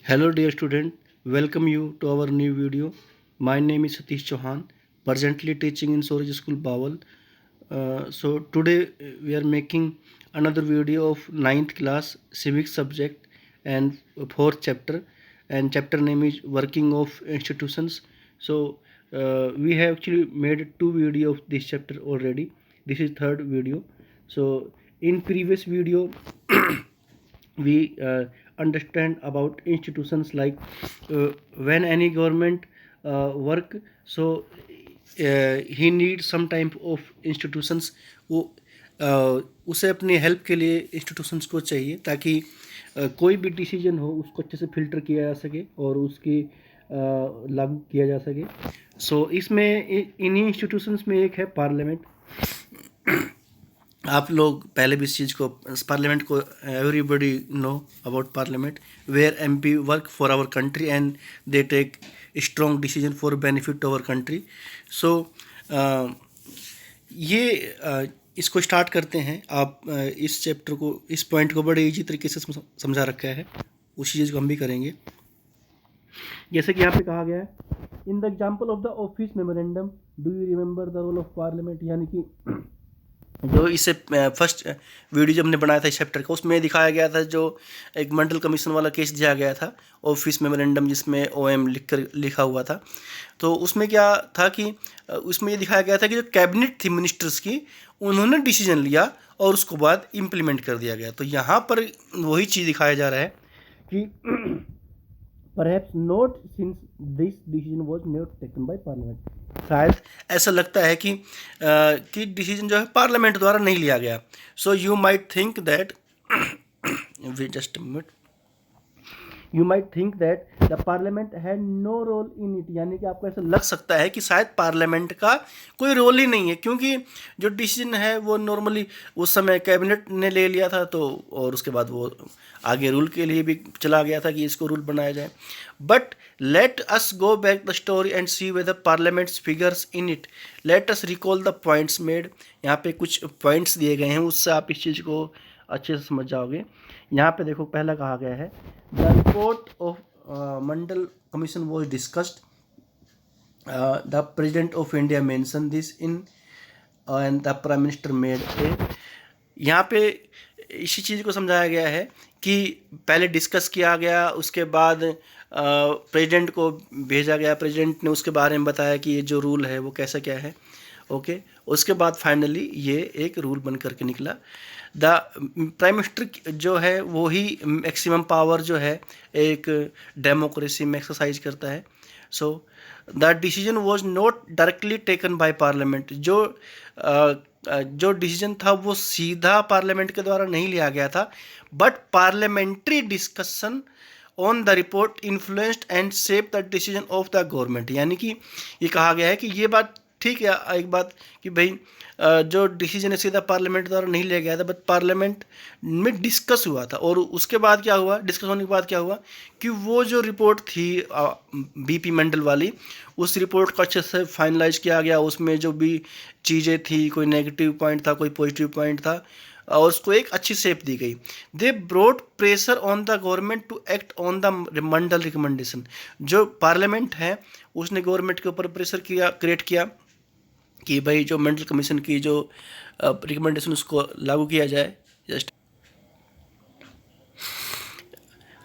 Hello dear student, welcome you to our new video. My name is Satish Chauhan, presently teaching in Suraj School Bawal. So today we are making another video of ninth class civics subject and fourth chapter, and chapter name is working of institutions. So we have actually made two video of this chapter already. This is third video. So in previous video we understand about institutions like when any government work, so he needs some type of institutions. वो उसे अपनी help के लिए institutions को चाहिए ताकि कोई भी डिसीजन हो उसको अच्छे से फिल्टर किया जा सके और उसकी लागू किया जा सके. सो इसमें इन्हीं इंस्टीट्यूशंस में एक है पार्लियामेंट. आप लोग पहले भी इस चीज़ को पार्लियामेंट को everybody know about parliament where MP work for our country and they take strong decision for benefit our country. So ये इसको स्टार्ट करते हैं. आप इस चैप्टर को, इस पॉइंट को बड़े इजी तरीके से समझा रखा है, उसी चीज़ को हम भी करेंगे. जैसे कि यहाँ पे कहा गया है, in the example of the office memorandum do you remember the role of parliament. यानी कि जो इसे फर्स्ट वीडियो जब हमने बनाया था इस चैप्टर का, उसमें दिखाया गया था जो एक मंडल कमीशन वाला केस दिया गया था, ऑफिस मेमोरेंडम, जिसमें ओएम लिखा हुआ था. तो उसमें क्या था कि उसमें ये दिखाया गया था कि जो कैबिनेट थी मिनिस्टर्स की, उन्होंने डिसीजन लिया और उसको बाद इम्प्लीमेंट कर दिया गया. तो यहाँ पर वही चीज़ दिखाया जा रहा है कि perhaps not since this decision was not taken by parliament. शायद ऐसा लगता है कि डिसीजन जो है पार्लियामेंट द्वारा नहीं लिया गया. So you might think that just minute you might think that the parliament had no role in it. यानी कि आपको ऐसा लग सकता है कि शायद पार्लियामेंट का कोई रोल ही नहीं है, क्योंकि जो डिसीजन है वो नॉर्मली उस समय कैबिनेट ने ले लिया था. तो और उसके बाद वो आगे रूल के लिए भी चला गया था कि इसको रूल बनाया जाए. But let us go back the story and see whether parliaments figures in it. Let us recall the points made. यहाँ पे कुछ पॉइंट्स दिए गए हैं, उससे आप इस चीज़ को अच्छे से समझ जाओगे. यहाँ पे देखो, पहला कहा गया है the report of Mandal commission was discussed. The president of India mention this in and the prime minister made a. यहाँ पे इसी चीज़ को समझाया गया है कि पहले डिस्कस किया गया, उसके बाद प्रेसिडेंट को भेजा गया, प्रेसिडेंट ने उसके बारे में बताया कि ये जो रूल है वो कैसा क्या है. ओके, उसके बाद फाइनली ये एक रूल बन करके निकला. द प्राइम मिनिस्टर जो है वो ही मैक्सिमम पावर जो है एक डेमोक्रेसी में एक्सरसाइज करता है. So the decision was not directly taken by parliament. जो डिसीजन था वो सीधा पार्लियामेंट के द्वारा नहीं लिया गया था, but parliamentary discussion on the report influenced and shape the decision of the government. यानी कि ये कहा गया है कि ये बात ठीक है, एक बात कि भाई जो डिसीजन है सीधा पार्लियामेंट द्वारा नहीं लिया गया था, बट पार्लियामेंट में डिस्कस हुआ था. और उसके बाद क्या हुआ, डिस्कस होने के बाद क्या हुआ कि वो जो रिपोर्ट थी बीपी मंडल वाली, उस रिपोर्ट को अच्छे से फाइनलाइज किया गया. उसमें जो भी चीज़ें थी, कोई नेगेटिव पॉइंट था, कोई पॉजिटिव पॉइंट था, और उसको एक अच्छी शेप दी गई. They broad pressure on the government to act on the Mandal recommendation. जो पार्लियामेंट है उसने गवर्नमेंट के ऊपर प्रेशर क्रिएट किया कि भाई जो मंडल कमीशन की जो रिकमेंडेशन उसको लागू किया जाए. Just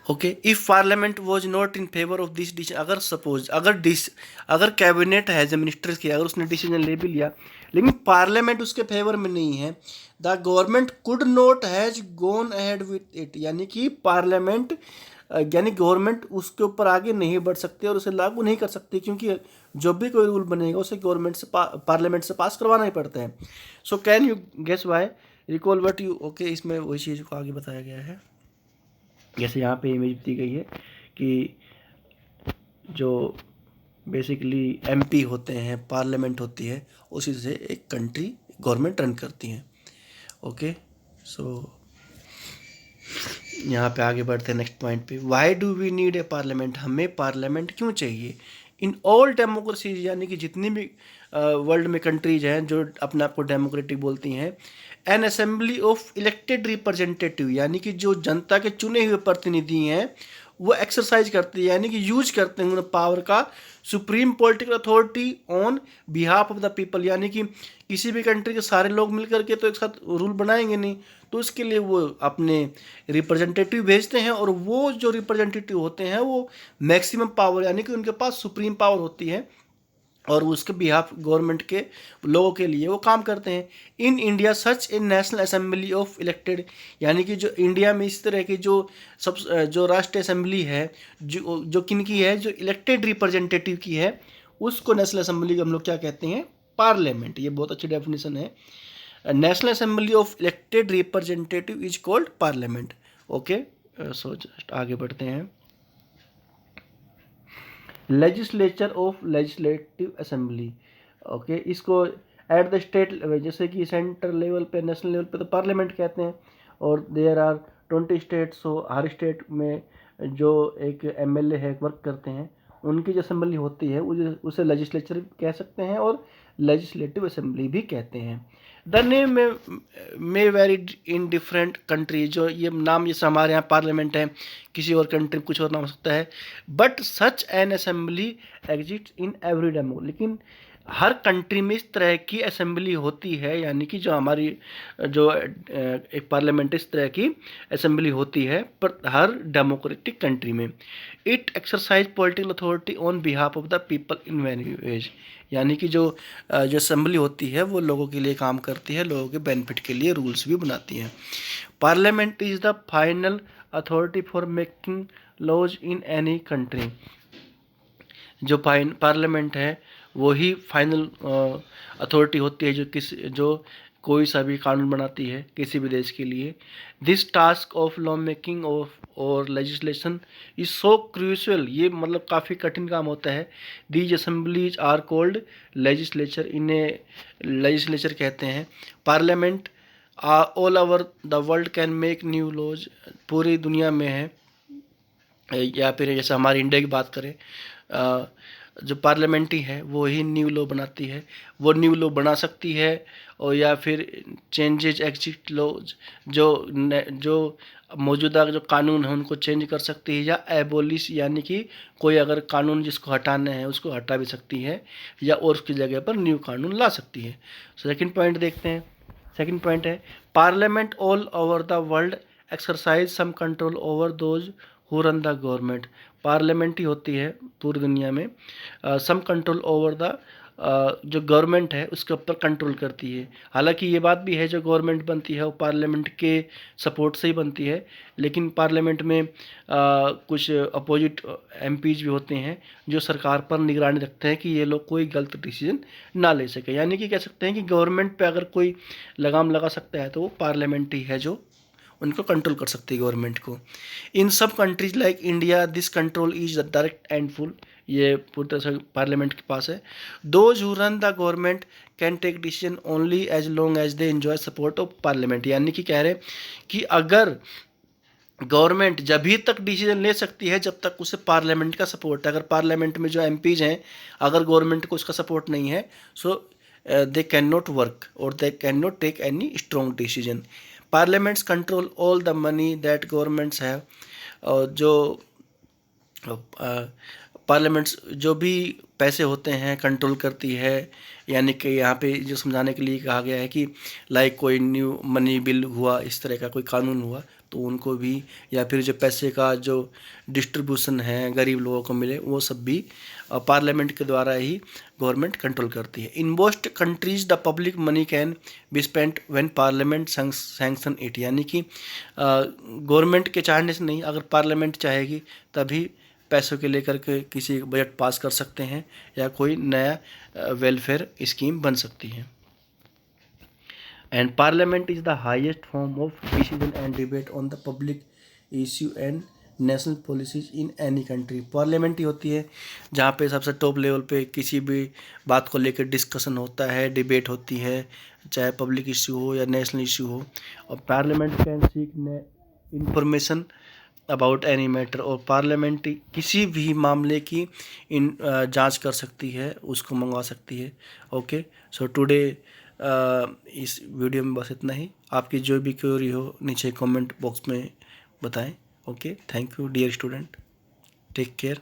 okay, if parliament was not in favour of this decision. अगर सपोज अगर कैबिनेट है, जो मिनिस्टर्स की, अगर उसने डिसीजन ले भी लिया लेकिन पार्लियामेंट उसके फेवर में नहीं है, the government could not has gone ahead with it. यानी कि पार्लियामेंट यानी गवर्नमेंट उसके ऊपर आगे नहीं बढ़ सकती और उसे लागू नहीं कर सकती, क्योंकि जो भी कोई रूल बनेगा उसे गवर्नमेंट से पार्लियामेंट से पास करवाना ही पड़ता है. So can you guess why, recall what you. Okay, इसमें वही चीज़ को आगे बताया गया है. जैसे यहाँ पे इमेज दी गई है कि जो बेसिकली एमपी होते हैं, पार्लियामेंट होती है, उसी से एक कंट्री गवर्नमेंट रन करती हैं. ओके, सो यहाँ पे आगे बढ़ते हैं नेक्स्ट पॉइंट पे. Why do we need a parliament. हमें पार्लियामेंट क्यों चाहिए. इन ऑल डेमोक्रेसीज, यानी कि जितनी भी वर्ल्ड में कंट्रीज हैं जो अपने आप को डेमोक्रेटिक बोलती हैं, N assembly of elected representative, यानी कि जो जनता के चुने हुए प्रतिनिधि हैं वो एक्सरसाइज करती है, यानी कि यूज करते हैं पावर का supreme political authority on behalf of the people, यानी कि किसी भी कंट्री के सारे लोग मिलकर के तो एक साथ रूल बनाएंगे नहीं, तो उसके लिए वो अपने रिप्रेजेंटेटिव भेजते हैं, और वो जो रिप्रेजेंटेटिव होते हैं वो मैक्सिमम पावर, यानी कि उनके पास सुप्रीम पावर होती है, और उसके बिहाफ गवर्नमेंट के लोगों के लिए वो काम करते हैं। In India such A national assembly of elected, यानी कि जो इंडिया में इस तरह की जो राष्ट्रीय असेंबली है, जो किन की है, जो इलेक्टेड रिप्रेजेंटेटिव की है, उसको नेशनल असेंबली हम लोग क्या कहते हैं, पार्लियामेंट। ये बहुत अच्छी डेफिनेशन है। National assembly of elected representative is called parliament. Okay, so just आगे बढ़ते हैं। Legislature of legislative assembly, okay, इसको एट द स्टेट लेवल, जैसे कि सेंट्रल लेवल पे, नेशनल लेवल पे तो पार्लियामेंट कहते हैं, और देयर आर 20 स्टेट्स, सो हर स्टेट में जो एक एमएलए है वर्क करते हैं, उनकी जो असेंबली होती है उसे लेजिस्लेचर कह सकते हैं और लेजिस्लेटिव असेंबली भी कहते हैं। द नेम में वेरी इन डिफरेंट कंट्री, जो ये नाम जैसे हमारे यहाँ पार्लियामेंट है, किसी और कंट्री में कुछ और नाम हो सकता है, but such an assembly exist in every demo, लेकिन हर कंट्री में इस तरह की असेंबली होती है, यानी कि जो हमारी जो एक पार्लियामेंट इस तरह की असेंबली होती है पर हर डेमोक्रेटिक कंट्री में। It exercise political authority on behalf of the people in very ways, यानी कि जो असेंबली होती है वो लोगों के लिए काम करती है, लोगों के बेनिफिट के लिए रूल्स भी बनाती है। Parliament is the final authority for making laws in any country, जो पार्लियामेंट है वही फाइनल अथॉरिटी होती है जो कोई सा भी कानून बनाती है किसी भी देश के लिए। This task of law making of और लेजिस्लेशन इज सो क्रूशियल, ये मतलब काफ़ी कठिन काम होता है। These assemblies are called legislature, इन्हें लेजिस्लेचर कहते हैं। Parliament all over the world can make new laws, पूरी दुनिया में है, या फिर जैसे हमारे इंडिया की बात करें, जो पार्लियामेंट्री है वो ही न्यू लॉ बनाती है, वो न्यू लॉ बना सकती है, और या फिर चेंजेज एग्जिस्ट लॉज, जो मौजूदा जो कानून है उनको चेंज कर सकती है, या एबोलिश, यानी कि कोई अगर कानून जिसको हटाना है उसको हटा भी सकती है, या और उसकी जगह पर न्यू कानून ला सकती है। सेकंड पॉइंट देखते हैं। सेकंड पॉइंट है parliament all over the world exercise some control over those who run the government, parliament ही होती है पूरी दुनिया में, सम कंट्रोल ओवर द जो गवर्नमेंट है उसके ऊपर कंट्रोल करती है। हालांकि ये बात भी है जो गवर्नमेंट बनती है वो पार्लियामेंट के सपोर्ट से ही बनती है, लेकिन पार्लियामेंट में कुछ अपोजिट एमपीज भी होते हैं जो सरकार पर निगरानी रखते हैं कि ये लोग कोई गलत डिसीजन ना ले सके, यानी कि कह सकते हैं कि गवर्नमेंट पे अगर कोई लगाम लगा सकता है तो वो पार्लियामेंट ही है जो उनको कंट्रोल कर सकती है गवर्नमेंट को। इन सब countries like India this control is direct and full, ये पूरी तरह से पार्लियामेंट के पास है। Those who run the government can take decision only as long as they enjoy support of parliament, यानी कि कह रहे हैं कि अगर गवर्नमेंट जब भी तक डिसीजन ले सकती है जब तक उसे पार्लियामेंट का सपोर्ट है, अगर पार्लियामेंट में जो एमपीज हैं अगर गवर्नमेंट को उसका सपोर्ट नहीं है, so they can not work और they can not take any strong decision. Parliaments control all the money that governments have, और जो पार्लियामेंट्स जो भी पैसे होते हैं कंट्रोल करती है, यानी कि यहाँ पे जो समझाने के लिए कहा गया है कि लाइक कोई न्यू मनी बिल हुआ, इस तरह का कोई कानून हुआ तो उनको भी, या फिर जो पैसे का जो डिस्ट्रीब्यूशन है गरीब लोगों को मिले, वो सब भी पार्लियामेंट के द्वारा ही गवर्नमेंट कंट्रोल करती है। In most countries the public money can be spent when parliament sanction it, यानी कि गवर्नमेंट के चाहने से नहीं, अगर पार्लियामेंट चाहेगी तभी पैसों के लेकर के किसी बजट पास कर सकते हैं या कोई नया वेलफेयर स्कीम बन सकती है। And parliament is the highest form of decision and debate on the public issue and national policies in any country, parliament ही होती है जहाँ पे सबसे टॉप लेवल पे किसी भी बात को लेकर डिस्कशन होता है, डिबेट होती है, चाहे पब्लिक इश्यू हो या नेशनल इश्यू हो। और parliament can seek information about any matter, और पार्लियामेंट किसी भी मामले की जांच कर सकती है, उसको मंगवा सकती है। ओके, सो टुडे इस वीडियो में बस इतना ही। आपकी जो भी क्वेरी हो नीचे कमेंट बॉक्स में बताएं। Okay, thank you dear student. Take care.